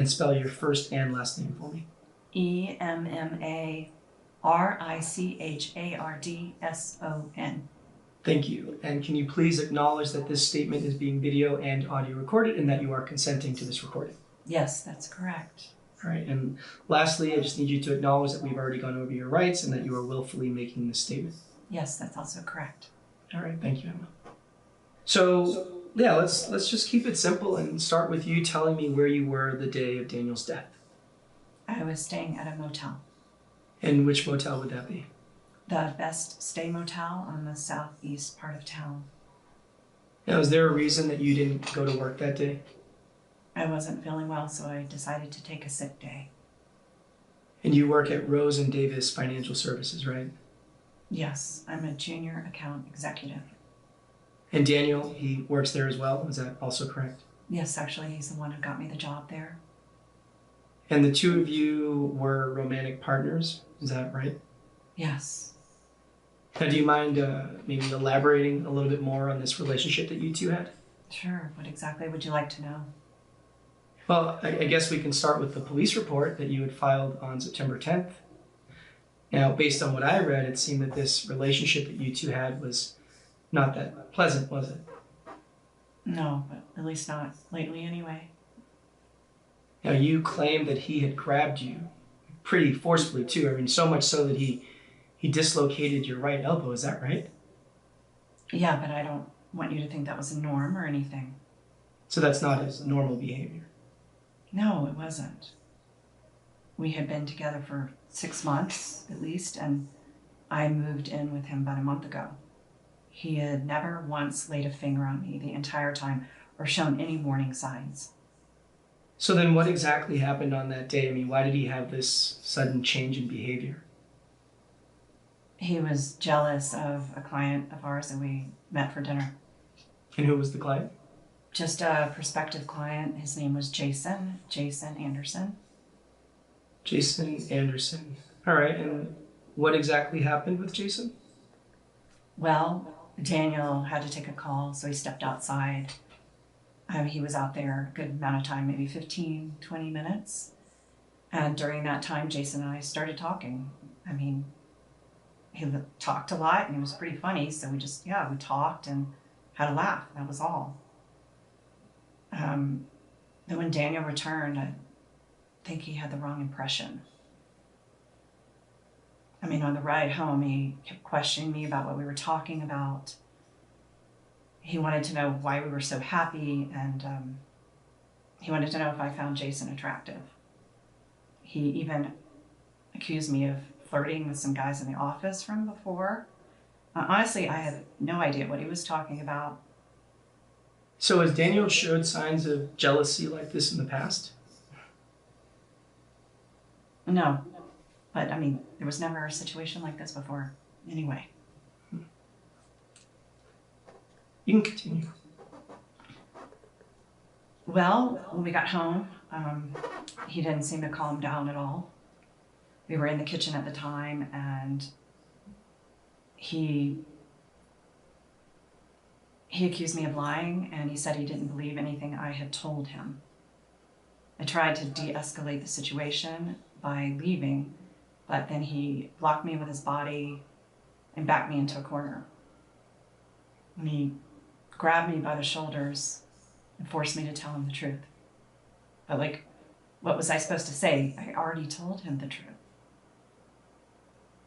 And spell your first and last name for me. EMMARICHARDSON. Thank you. And can you please acknowledge that this statement is being video and audio recorded and that you are consenting to this recording? Yes, that's correct. All right. And lastly, I just need you to acknowledge that we've already gone over your rights and that you are willfully making this statement. Yes, that's also correct. All right. Thank you, Emma. So yeah, let's just keep it simple and start with you telling me where you were the day of Daniel's death. I was staying at a motel. And which motel would that be? The Best Stay Motel on the southeast part of town. Now, is there a reason that you didn't go to work that day? I wasn't feeling well, so I decided to take a sick day. And you work at Rose and Davis Financial Services, right? Yes, I'm a junior account executive. And Daniel, he works there as well. Is that also correct? Yes, actually, he's the one who got me the job there. And the two of you were romantic partners. Is that right? Yes. Now, do you mind maybe elaborating a little bit more on this relationship that you two had? Sure. What exactly would you like to know? Well, I guess we can start with the police report that you had filed on September 10th. Now, based on what I read, it seemed that this relationship that you two had was not that pleasant, was it? No, but at least not lately anyway. Now, you claimed that he had grabbed you pretty forcefully, too. I mean, so much so that he dislocated your right elbow. Is that right? Yeah, but I don't want you to think that was a norm or anything. So that's not his normal behavior? No, it wasn't. We had been together for 6 months, at least, and I moved in with him about a month ago. He had never once laid a finger on me the entire time or shown any warning signs. So then what exactly happened on that day? I mean, why did he have this sudden change in behavior? He was jealous of a client of ours that we met for dinner. And who was the client? Just a prospective client. His name was Jason Anderson. Jason Anderson. All right, and what exactly happened with Jason? Well, Daniel had to take a call, so he stepped outside. He was out there a good amount of time, maybe 15, 20 minutes. And during that time, Jason and I started talking. I mean, he talked a lot and he was pretty funny, so we talked and had a laugh. That was all. Then when Daniel returned, I think he had the wrong impression. I mean, on the ride home, he kept questioning me about what we were talking about. He wanted to know why we were so happy, and he wanted to know if I found Jason attractive. He even accused me of flirting with some guys in the office from before. Honestly, I had no idea what he was talking about. So has Daniel showed signs of jealousy like this in the past? No, but I mean, there was never a situation like this before anyway. You can continue. Well, when we got home, he didn't seem to calm down at all. We were in the kitchen at the time, and he accused me of lying, and he said he didn't believe anything I had told him. I tried to de-escalate the situation by leaving, but then he blocked me with his body and backed me into a corner. And he grabbed me by the shoulders and forced me to tell him the truth. But what was I supposed to say? I already told him the truth.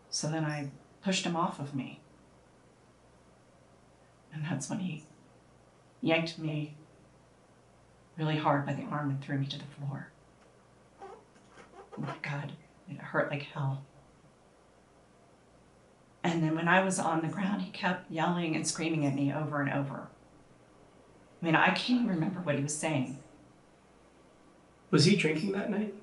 So then I pushed him off of me. And that's when he yanked me really hard by the arm and threw me to the floor. Oh my God, it hurt like hell. And then when I was on the ground, he kept yelling and screaming at me over and over. I mean, I can't even remember what he was saying. Was he drinking that night?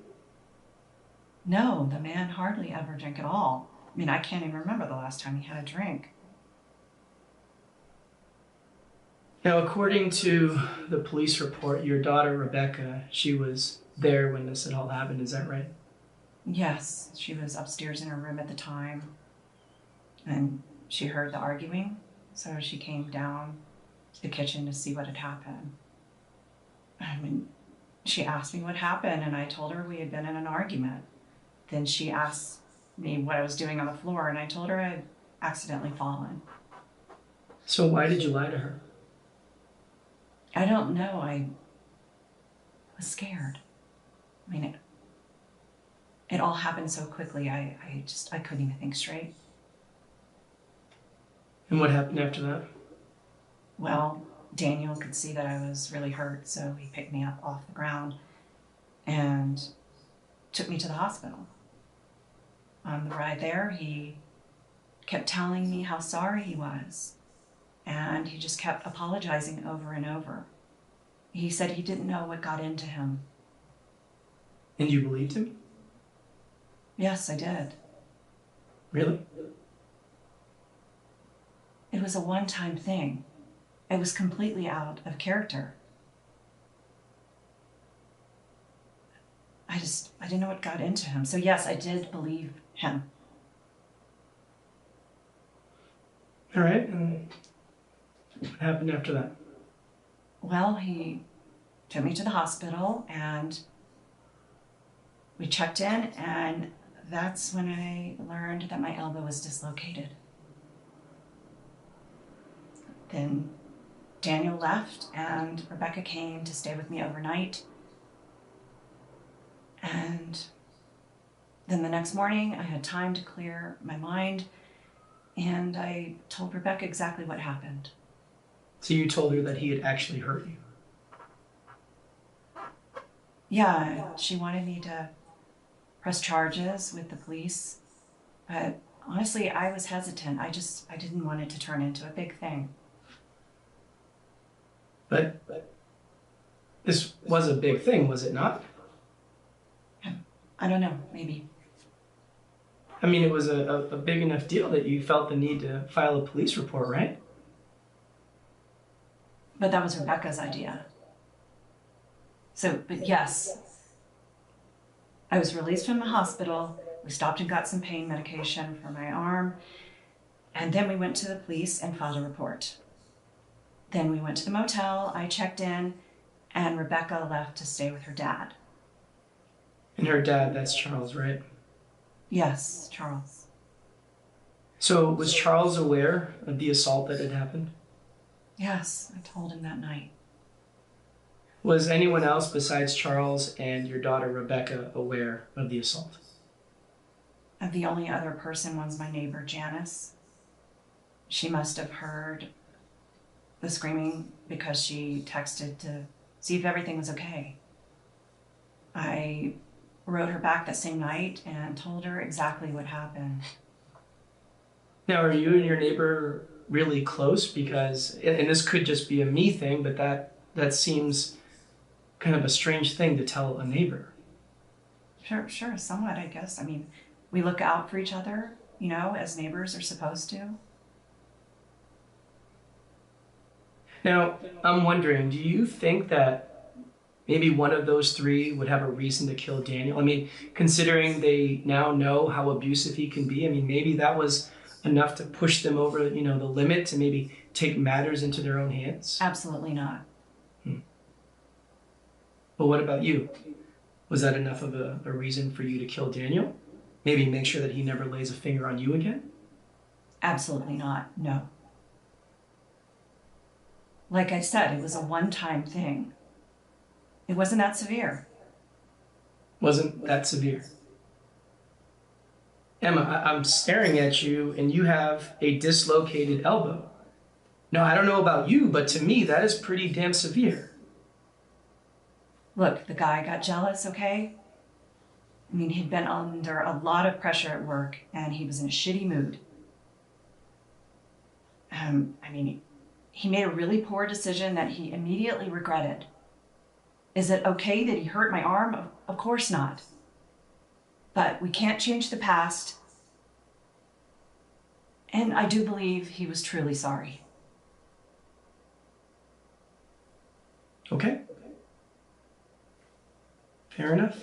No, the man hardly ever drank at all. I mean, I can't even remember the last time he had a drink. Now, according to the police report, your daughter, Rebecca, she was there when this had all happened. Is that right? Yes, she was upstairs in her room at the time, and she heard the arguing, so she came down to the kitchen to see what had happened. I mean, She asked me what happened, and I told her we had been in an argument. Then she asked me what I was doing on the floor, and I told her I had accidentally fallen. So why did you lie to her? I don't know. I was scared. I mean, it all happened so quickly. I couldn't even think straight. And what happened after that? Well, Daniel could see that I was really hurt, so he picked me up off the ground and took me to the hospital. On the ride there, he kept telling me how sorry he was, and he just kept apologizing over and over. He said he didn't know what got into him. And you believed him? Yes, I did. Really? It was a one-time thing. It was completely out of character. I didn't know what got into him. So yes, I did believe him. All right, and what happened after that? Well, he took me to the hospital and we checked in, and that's when I learned that my elbow was dislocated. Then Daniel left and Rebecca came to stay with me overnight. And then the next morning I had time to clear my mind, and I told Rebecca exactly what happened. So you told her that he had actually hurt you? Yeah, she wanted me to press charges with the police, but honestly, I was hesitant. I didn't want it to turn into a big thing. But this was a big thing, was it not? I don't know, maybe. I mean, it was a big enough deal that you felt the need to file a police report, right? But that was Rebecca's idea. But yes, I was released from the hospital. We stopped and got some pain medication for my arm. And then we went to the police and filed a report. Then we went to the motel, I checked in, and Rebecca left to stay with her dad. And her dad, that's Charles, right? Yes, Charles. So was Charles aware of the assault that had happened? Yes, I told him that night. Was anyone else besides Charles and your daughter Rebecca aware of the assault? The only other person was my neighbor, Janice. She must have heard the screaming because she texted to see if everything was okay. I wrote her back that same night and told her exactly what happened. Now, are you and your neighbor really close? Because, and this could just be a me thing, but that seems kind of a strange thing to tell a neighbor. Sure, somewhat, I guess. I mean, we look out for each other, as neighbors are supposed to. Now, I'm wondering, do you think that maybe one of those three would have a reason to kill Daniel? I mean, considering they now know how abusive he can be, I mean, maybe that was enough to push them over, the limit to maybe take matters into their own hands? Absolutely not. But what about you? Was that enough of a reason for you to kill Daniel? Maybe make sure that he never lays a finger on you again? Absolutely not, no. Like I said, it was a one-time thing. It wasn't that severe. Wasn't that severe? Emma, I'm staring at you and you have a dislocated elbow. Now, I don't know about you, but to me, that is pretty damn severe. Look, the guy got jealous, okay? I mean, he'd been under a lot of pressure at work and he was in a shitty mood. He made a really poor decision that he immediately regretted. Is it okay that he hurt my arm? Of course not. But we can't change the past. And I do believe he was truly sorry. Okay. Fair enough.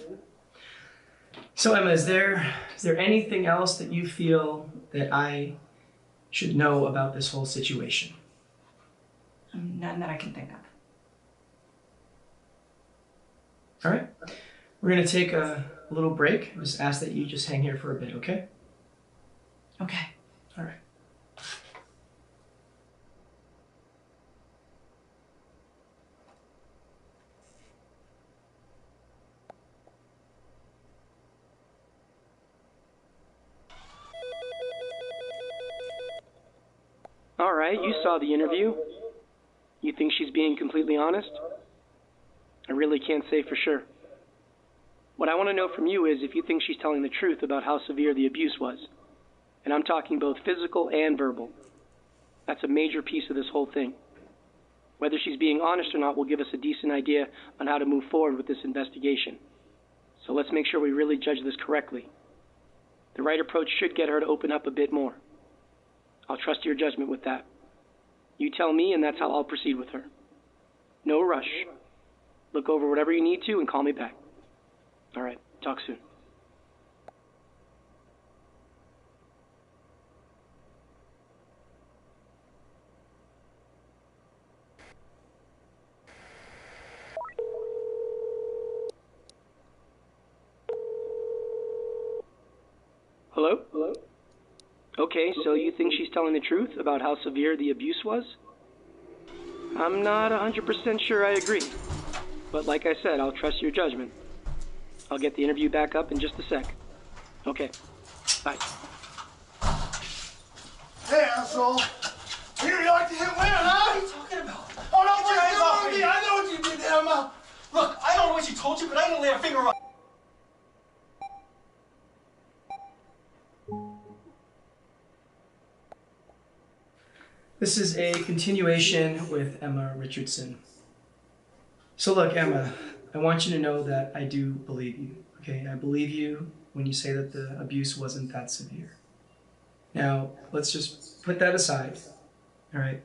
So Emma, is there anything else that you feel that I should know about this whole situation? None that I can think of. All right. We're going to take a little break. I just ask that you just hang here for a bit, okay? Okay. All right. All right, you saw the interview. You think she's being completely honest? I really can't say for sure. What I want to know from you is if you think she's telling the truth about how severe the abuse was. And I'm talking both physical and verbal. That's a major piece of this whole thing. Whether she's being honest or not will give us a decent idea on how to move forward with this investigation. So let's make sure we really judge this correctly. The right approach should get her to open up a bit more. I'll trust your judgment with that. You tell me, and that's how I'll proceed with her. No rush. Look over whatever you need to and call me back. All right, talk soon. Hello? Hello? Okay, so you think she's telling the truth about how severe the abuse was? I'm not 100% sure I agree. But like I said, I'll trust your judgment. I'll get the interview back up in just a sec. Okay, bye. Hey, asshole! You like to hit women, huh? What are you talking about? Oh, no, Get your hands off me. I know what you did, Emma. Look, I don't know what she told you, but I didn't lay a finger on. This is a continuation with Emma Richardson. So look, Emma, I want you to know that I do believe you, okay? I believe you when you say that the abuse wasn't that severe. Now, let's just put that aside, all right?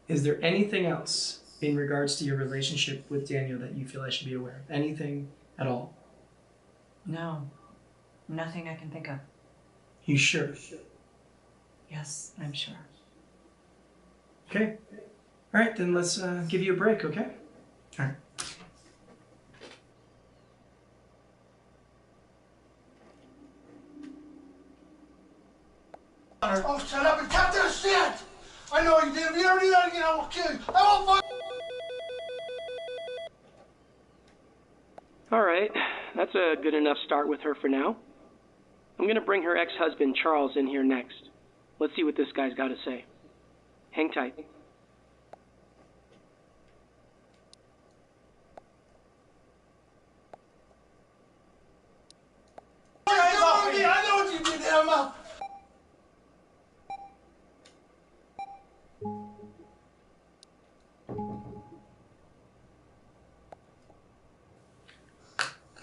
Is there anything else in regards to your relationship with Daniel that you feel I should be aware of? Anything at all? No, nothing I can think of. You sure? Yes, I'm sure. Okay. All right, then let's give you a break, okay? All right. Oh, shut up and cut this shit! I know you did. If you ever do that again, I will kill you. I will fuck. All right, that's a good enough start with her for now. I'm going to bring her ex-husband, Charles, in here next. Let's see what this guy's got to say. Hang tight. I know what you did, Emma.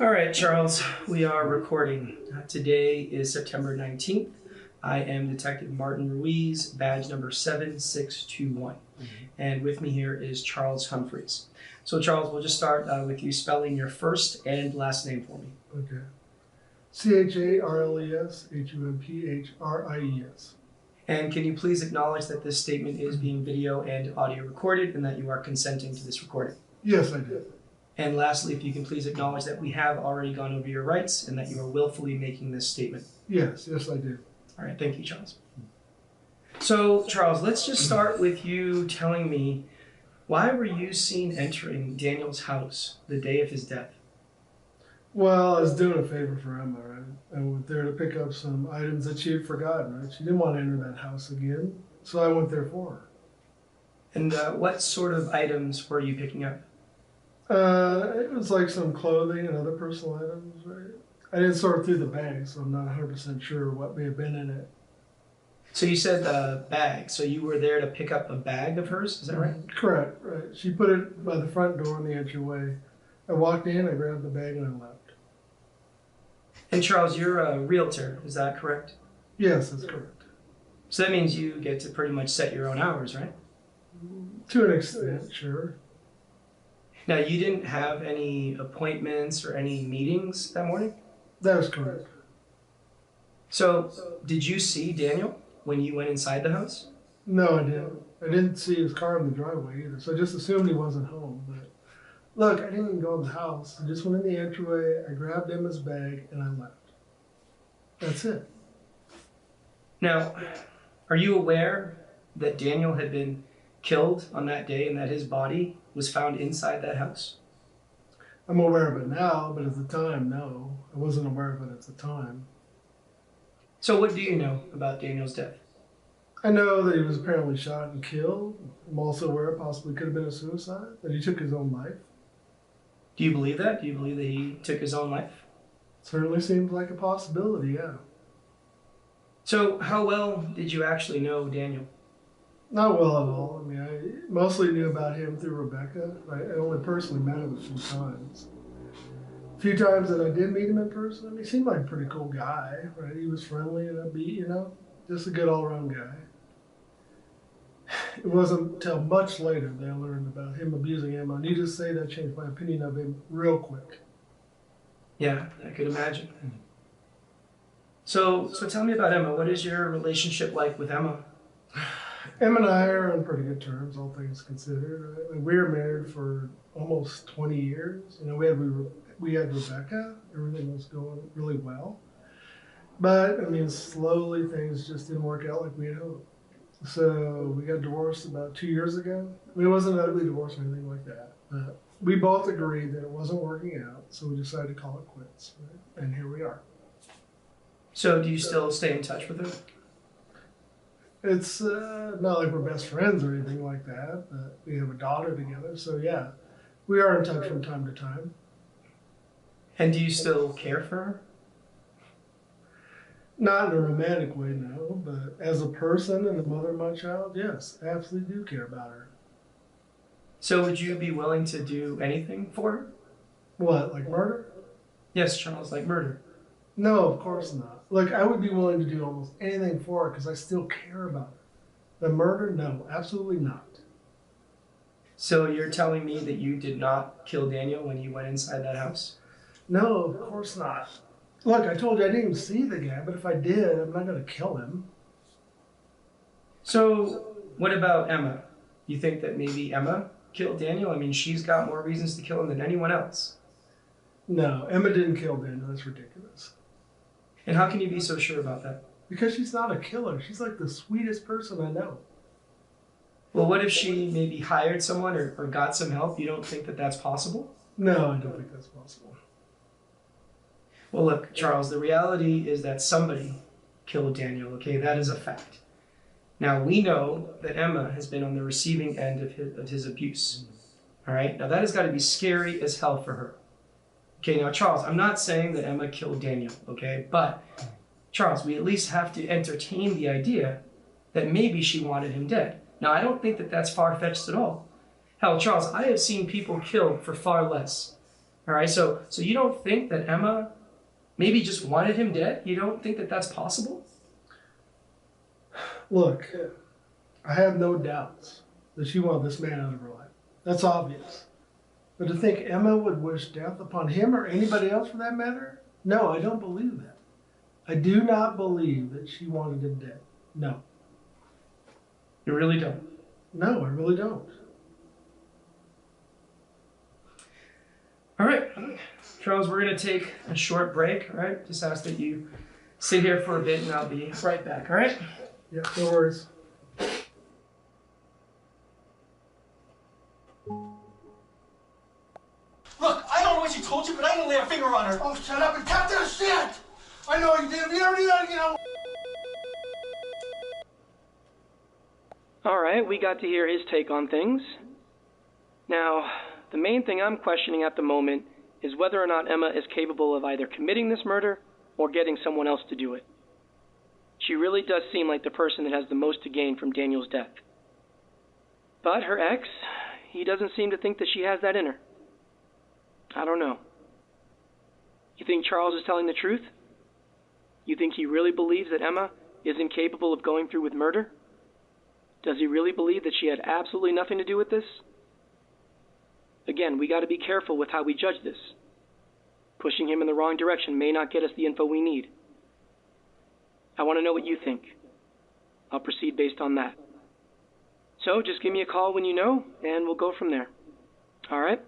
All right, Charles, we are recording. Today is September 19th. I am Detective Martin Ruiz, badge number 7621. And with me here is Charles Humphreys. So Charles, we'll just start with you spelling your first and last name for me. Okay. CHARLES, And can you please acknowledge that this statement is being video and audio recorded and that you are consenting to this recording? Yes, I did. And lastly, if you can please acknowledge that we have already gone over your rights and that you are willfully making this statement. Yes, I did. All right, thank you, Charles. So, Charles, let's just start with you telling me, why were you seen entering Daniel's house the day of his death? Well, I was doing a favor for Emma, right? I went there to pick up some items that she had forgotten, right? She didn't want to enter that house again, so I went there for her. And what sort of items were you picking up? It was like some clothing and other personal items, right? I didn't sort through the bag, so I'm not 100% sure what may have been in it. So you said bag, so you were there to pick up a bag of hers, is that right? Correct, right. She put it by the front door in the entryway. I walked in, I grabbed the bag, and I left. And Charles, you're a realtor, is that correct? Yes, that's correct. So that means you get to pretty much set your own hours, right? To an extent, sure. Now, you didn't have any appointments or any meetings that morning? That is correct. So, did you see Daniel when you went inside the house? No, I didn't. I didn't see his car in the driveway either, so I just assumed he wasn't home. But Look, I didn't even go in the house. I just went in the entryway, I grabbed Emma's bag, and I left. That's it. Now, are you aware that Daniel had been killed on that day and that his body was found inside that house? I'm aware of it now, but at the time, no. I wasn't aware of it at the time. So what do you know about Daniel's death? I know that he was apparently shot and killed. I'm also aware it possibly could have been a suicide, that he took his own life. Do you believe that? Do you believe that he took his own life? Certainly seems like a possibility, yeah. So how well did you actually know Daniel? Not well at all. I mean, I mostly knew about him through Rebecca. I only personally met him a few times. A few times that I did meet him in person, I mean, he seemed like a pretty cool guy, right? He was friendly and upbeat, you know? Just a good all-around guy. It wasn't until much later that I learned about him abusing Emma. Needless to say, that changed my opinion of him real quick. Yeah, I could imagine. So tell me about Emma. What is your relationship like with Emma? Emma and I are on pretty good terms, all things considered. Right? We were married for almost 20 years. You know, we had Rebecca. Everything was going really well. But, I mean, slowly things just didn't work out like we had hoped. So we got divorced about 2 years ago. I mean, it wasn't an ugly divorce or anything like that. But we both agreed that it wasn't working out, so we decided to call it quits. Right? And here we are. So do you still stay in touch with her? It's not like we're best friends or anything like that, but we have a daughter together. So, yeah, we are in touch from time to time. And do you still care for her? Not in a romantic way, no, but as a person and the mother of my child, yes, I absolutely do care about her. So would you be willing to do anything for her? What, like murder? Yes, Charles, like murder. No, of course not. Look, I would be willing to do almost anything for her because I still care about her. The murder, no, absolutely not. So you're telling me that you did not kill Daniel when you went inside that house? No, of course not. Look, I told you I didn't even see the guy, but if I did, I'm not going to kill him. So what about Emma? You think that maybe Emma killed Daniel? I mean, she's got more reasons to kill him than anyone else. No, Emma didn't kill Daniel. That's ridiculous. And how can you be so sure about that? Because she's not a killer. She's like the sweetest person I know. Well, what if she maybe hired someone or got some help? You don't think that that's possible? No, I don't think that's possible. Well, look, Charles, the reality is that somebody killed Daniel, okay? That is a fact. Now, we know that Emma has been on the receiving end of his abuse, all right? Now, that has got to be scary as hell for her. Okay, now, Charles, I'm not saying that Emma killed Daniel, okay? But, Charles, we at least have to entertain the idea that maybe she wanted him dead. Now, I don't think that that's far-fetched at all. Hell, Charles, I have seen people killed for far less, all right? So you don't think that Emma maybe just wanted him dead? You don't think that that's possible? Look, I have no doubts that she wanted this man out of her life. That's obvious. But to think Emma would wish death upon him or anybody else for that matter? No, I don't believe that. I do not believe that she wanted him dead. No. You really don't? No, I really don't. All right, Charles, we're going to take a short break, all right? Just ask that you sit here for a bit and I'll be right back, all right? Yeah, no worries. Look, I don't know what she told you, but I didn't lay a finger on her. Oh, shut up and cut this shit! I know you did. You don't need that, you know. All right, we got to hear his take on things. Now, the main thing I'm questioning at the moment is whether or not Emma is capable of either committing this murder or getting someone else to do it. She really does seem like the person that has the most to gain from Daniel's death. But her ex, he doesn't seem to think that she has that in her. I don't know. You think Charles is telling the truth? You think he really believes that Emma is incapable of going through with murder? Does he really believe that she had absolutely nothing to do with this? Again, we got to be careful with how we judge this. Pushing him in the wrong direction may not get us the info we need. I want to know what you think. I'll proceed based on that. So just give me a call when you know, and we'll go from there. All right?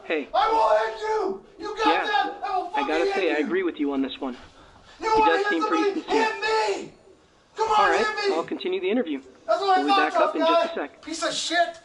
Hey. I will hit you! You got Yeah, that? I will fucking I gotta hit say, you! I agree with you on this one. You He wanna does hit seem pretty somebody? sincere. Hit me! Come on, All right, hit me! I'll continue the interview. That's what I We'll be thought, back up tough in guy. just a sec. Piece of shit!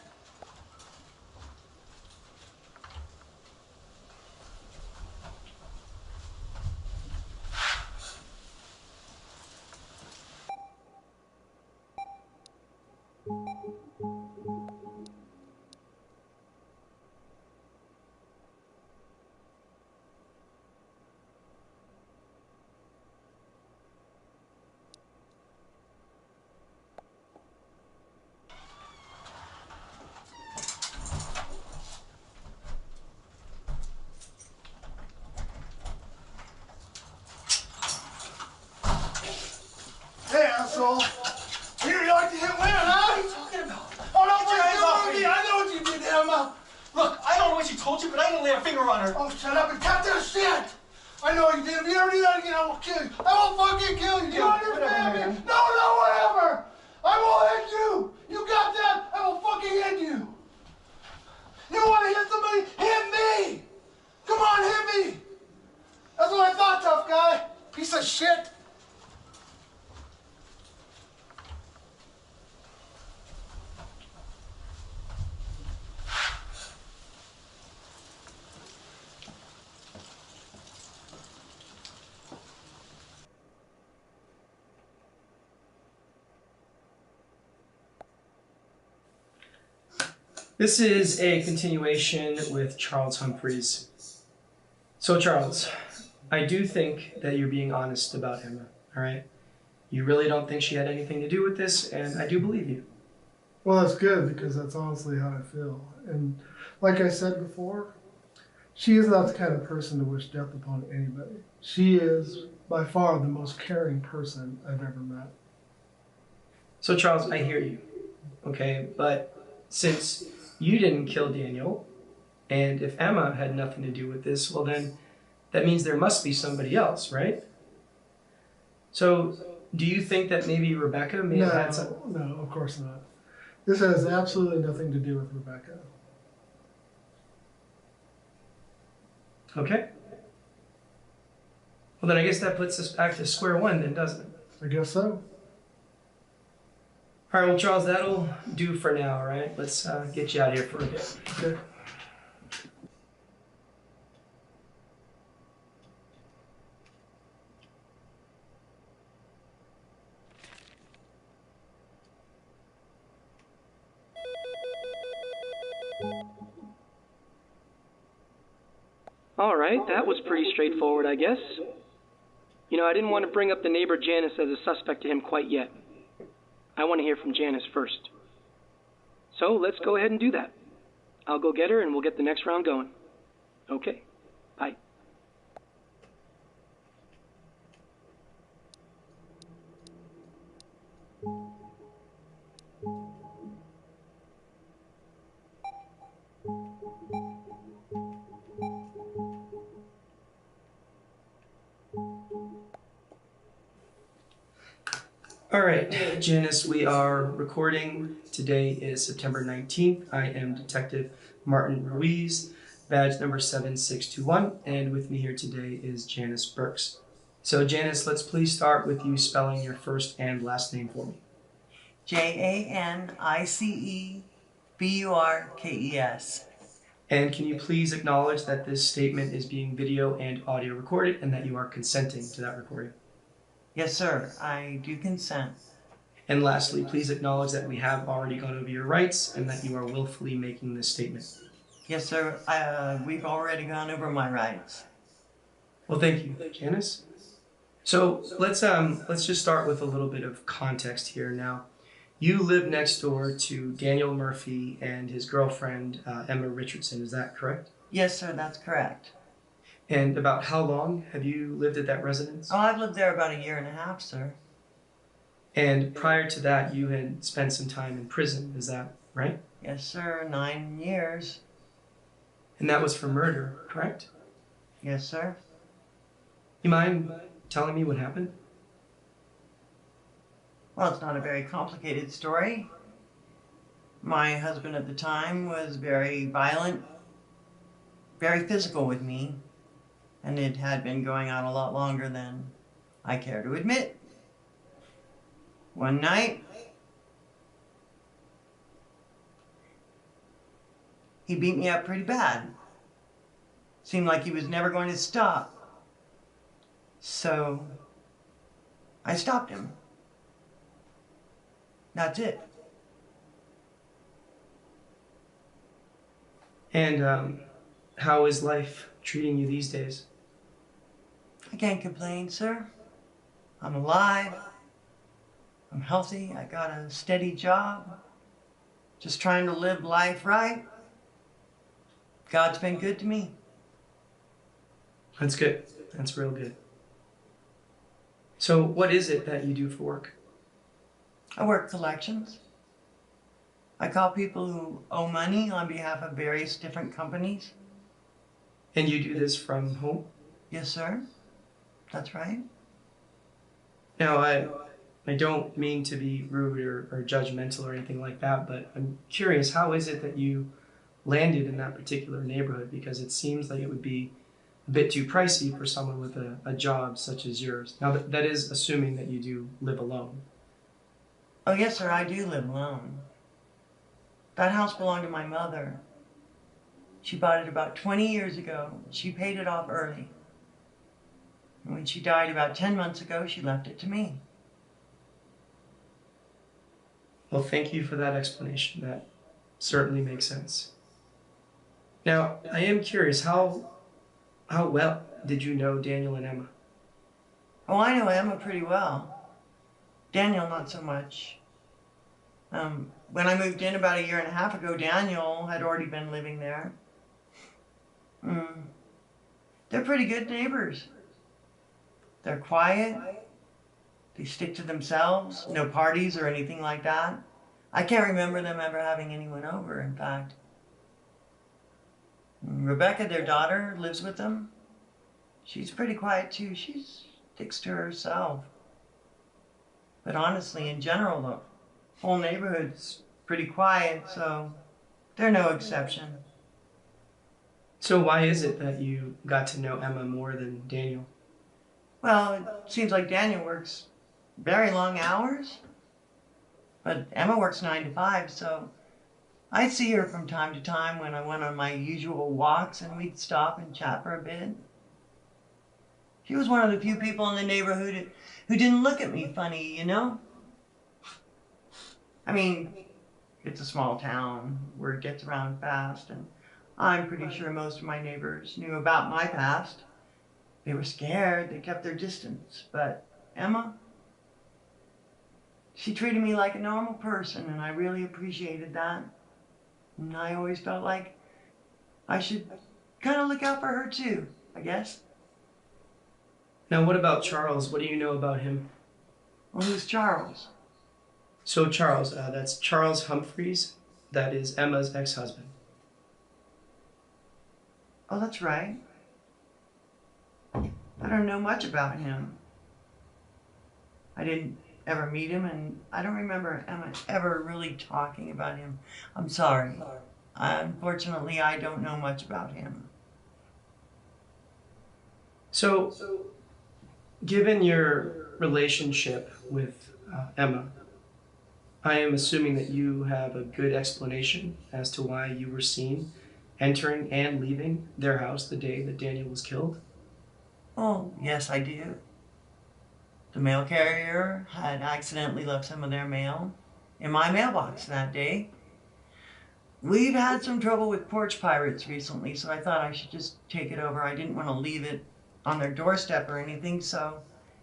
Hey, asshole! You like to hit women, huh? What are you talking about? Oh, no, Get your hands off me! I know what you did, Emma! Look, I don't know what she told you, but I didn't lay a finger on her. Oh, shut up and cut that shit! I know what you did. If you ever do that again, I will kill you. I will fucking kill you. Do you Whatever, understand man. me? No, whatever! I will hit you! You got that? I will fucking hit you! You want to hit somebody? Hit me! Come on, hit me! That's what I thought, tough guy. Piece of shit. This is a continuation with Charles Humphreys. So Charles, I do think that you're being honest about Emma, all right? You really don't think she had anything to do with this, and I do believe you. Well, that's good because that's honestly how I feel. And like I said before, she is not the kind of person to wish death upon anybody. She is by far the most caring person I've ever met. So Charles, I hear you, okay? But since you didn't kill Daniel, and if Emma had nothing to do with this, well then, that means there must be somebody else, right? So, do you think that maybe Rebecca may have had some... No, of course not. This has absolutely nothing to do with Rebecca. Okay. Well then I guess that puts us back to square one then, doesn't it? I guess so. All right, well, Charles, that'll do for now, all right? Let's get you out of here for a bit. Okay. All right, that was pretty straightforward, I guess. You know, I didn't want to bring up the neighbor Janice as a suspect to him quite yet. I want to hear from Janice first. So let's go ahead and do that. I'll go get her and we'll get the next round going. Okay, bye. All right, Janice, we are recording. Today is September 19th. I am Detective Martin Ruiz, badge number 7621, and with me here today is Janice Burks. So Janice, let's please start with you spelling your first and last name for me. JANICEBURKES. And can you please acknowledge that this statement is being video and audio recorded and that you are consenting to that recording? Yes, sir. I do consent. And lastly, please acknowledge that we have already gone over your rights and that you are willfully making this statement. Yes, sir. We've already gone over my rights. Well, thank you, Janice. So let's just start with a little bit of context here now. You live next door to Daniel Murphy and his girlfriend, Emma Richardson. Is that correct? Yes, sir. That's correct. And about how long have you lived at that residence? Oh, I've lived there about 1.5 years, sir. And prior to that, you had spent some time in prison. Is that right? Yes, sir. 9 years. And that was for murder, correct? Yes, sir. You mind telling me what happened? Well, it's not a very complicated story. My husband at the time was very violent, very physical with me, and it had been going on a lot longer than I care to admit. One night, he beat me up pretty bad. Seemed like he was never going to stop. So I stopped him. That's it. And how is life treating you these days? I can't complain, sir. I'm alive. I'm healthy. I got a steady job. Just trying to live life right. God's been good to me. That's good. That's real good. So what is it that you do for work? I work collections. I call people who owe money on behalf of various different companies. And you do this from home? Yes, sir. That's right. Now, I don't mean to be rude or judgmental or anything like that, but I'm curious, how is it that you landed in that particular neighborhood? Because it seems like it would be a bit too pricey for someone with a job such as yours. Now, that is assuming that you do live alone. Oh, yes, sir, I do live alone. That house belonged to my mother. She bought it about 20 years ago. She paid it off early. And when she died about 10 months ago, she left it to me. Well, thank you for that explanation. That certainly makes sense. Now, I am curious, how well did you know Daniel and Emma? Oh, I know Emma pretty well. Daniel, not so much. When I moved in about 1.5 years ago, Daniel had already been living there. They're pretty good neighbors. They're quiet. They stick to themselves. No parties or anything like that. I can't remember them ever having anyone over, in fact. Rebecca, their daughter, lives with them. She's pretty quiet too. She sticks to herself. But honestly, in general, the whole neighborhood's pretty quiet, so they're no exception. So why is it that you got to know Emma more than Daniel? Well, it seems like Daniel works very long hours, but Emma works 9 to 5, so I see her from time to time when I went on my usual walks, and we'd stop and chat for a bit. She was one of the few people in the neighborhood who didn't look at me funny, you know? I mean, it's a small town, word gets around fast, and I'm pretty sure most of my neighbors knew about my past. They were scared, they kept their distance, but Emma, she treated me like a normal person, and I really appreciated that. And I always felt like I should kind of look out for her too, I guess. Now, what about Charles? What do you know about him? Well, who's Charles? So Charles, that's Charles Humphreys. That is Emma's ex-husband. Oh, that's right. I don't know much about him. I didn't ever meet him, and I don't remember Emma ever really talking about him. I'm sorry. Unfortunately, I don't know much about him. So, given your relationship with Emma, I am assuming that you have a good explanation as to why you were seen entering and leaving their house the day that Daniel was killed? Oh, yes, I do. The mail carrier had accidentally left some of their mail in my mailbox that day. We've had some trouble with porch pirates recently, so I thought I should just take it over. I didn't want to leave it on their doorstep or anything, so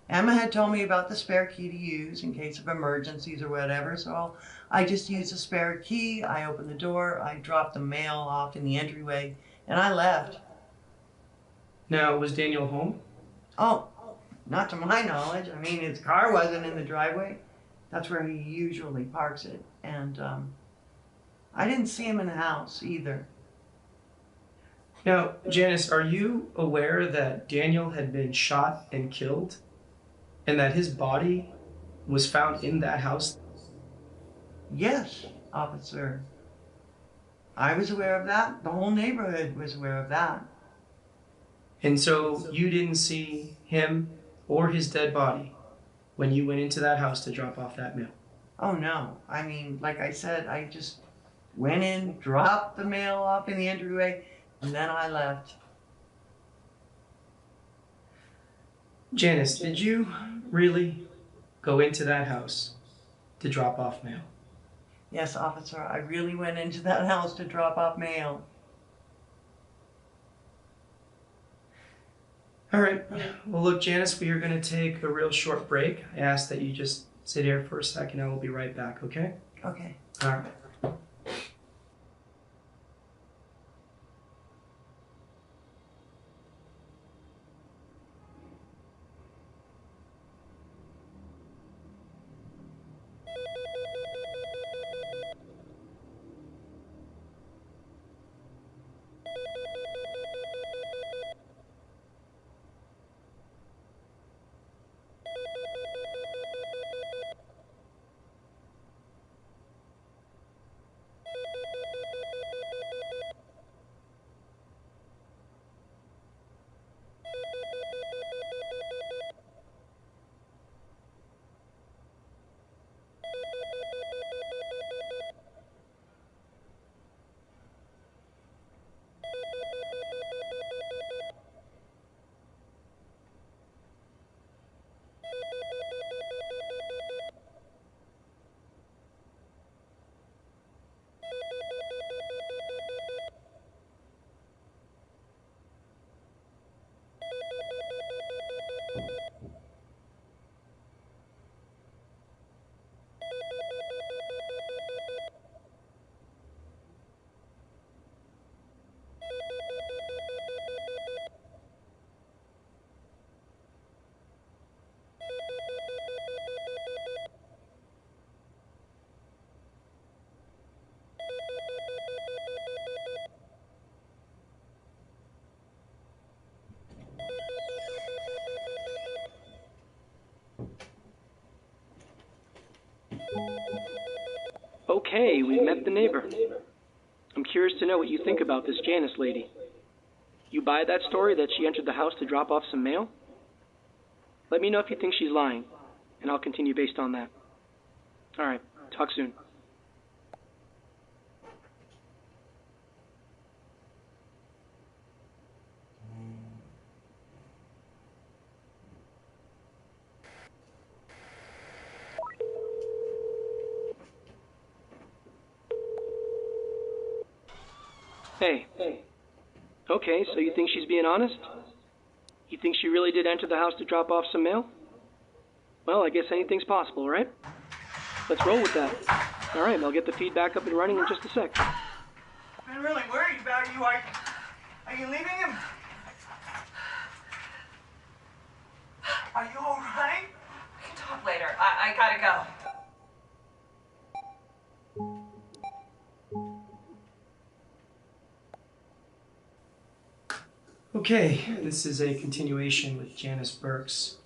Emma had told me about the spare key to use in case of emergencies or whatever, so I just used the spare key. I opened the door, I dropped the mail off in the entryway, and I left. Now, was Daniel home? Oh, not to my knowledge. I mean, his car wasn't in the driveway. That's where he usually parks it. And I didn't see him in the house either. Now, Janice, are you aware that Daniel had been shot and killed and that his body was found in that house? Yes, officer. I was aware of that. The whole neighborhood was aware of that. And so you didn't see him or his dead body when you went into that house to drop off that mail? Oh no. I mean, like I said, I just went in, dropped the mail off in the entryway, and then I left. Janice, did you really go into that house to drop off mail? Yes, officer, I really went into that house to drop off mail. All right. Well, look, Janice, we are going to take a real short break. I ask that you just sit here for a second. I will be right back, okay? Okay. All right. Okay, we've met the neighbor. I'm curious to know what you think about this Janice lady. You buy that story that she entered the house to drop off some mail? Let me know if you think she's lying, and I'll continue based on that. All right, talk soon. Hey. Okay, so you think she's being honest? You think she really did enter the house to drop off some mail? Well, I guess anything's possible, right? Let's roll with that. All right, I'll get the feedback up and running in just a sec. I've been really worried about you. Are you leaving him? Are you all right? We can talk later. I gotta go. Okay, this is a continuation with Janice Burks.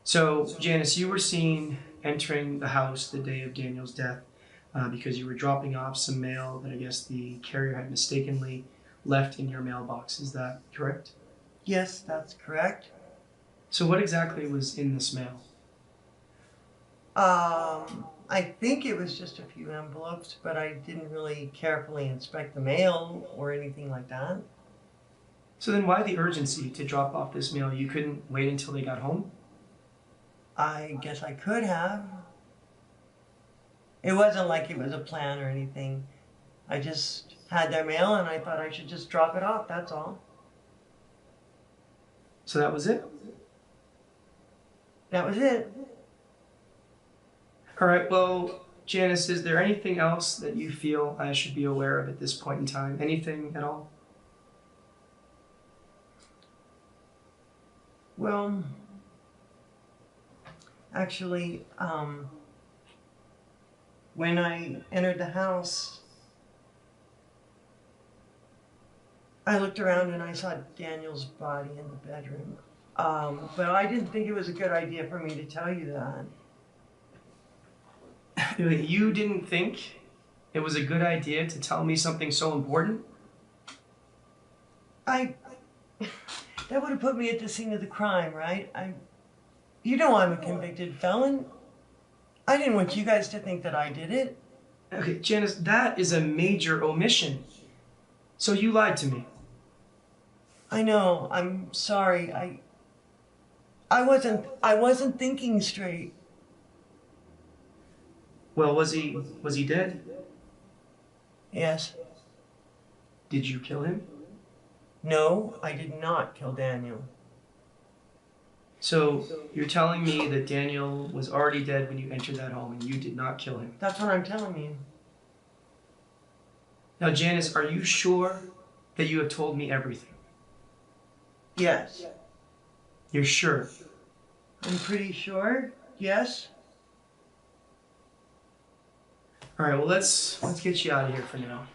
So, Janice, you were seen entering the house the day of Daniel's death because you were dropping off some mail that I guess the carrier had mistakenly left in your mailbox. Is that correct? Yes, that's correct. So what exactly was in this mail? I think it was just a few envelopes, but I didn't really carefully inspect the mail or anything like that. So then why the urgency to drop off this mail? You couldn't wait until they got home? I guess I could have. It wasn't like it was a plan or anything. I just had their mail and I thought I should just drop it off, that's all. So that was it? That was it. All right, well, Janice, is there anything else that you feel I should be aware of at this point in time? Anything at all? Well, actually, when I entered the house, I looked around and I saw Daniel's body in the bedroom. But I didn't think it was a good idea for me to tell you that. You didn't think it was a good idea to tell me something so important? That would have put me at the scene of the crime, right? You know I'm a convicted felon. I didn't want you guys to think that I did it. Okay, Janice, that is a major omission. So you lied to me. I know. I'm sorry. I wasn't thinking straight. Well, was he dead? Yes. Did you kill him? No, I did not kill Daniel. So you're telling me that Daniel was already dead when you entered that home and you did not kill him? That's what I'm telling you. Now, Janice, are you sure that you have told me everything? Yes. You're sure? I'm pretty sure. Yes. All right, well, let's get you out of here for now.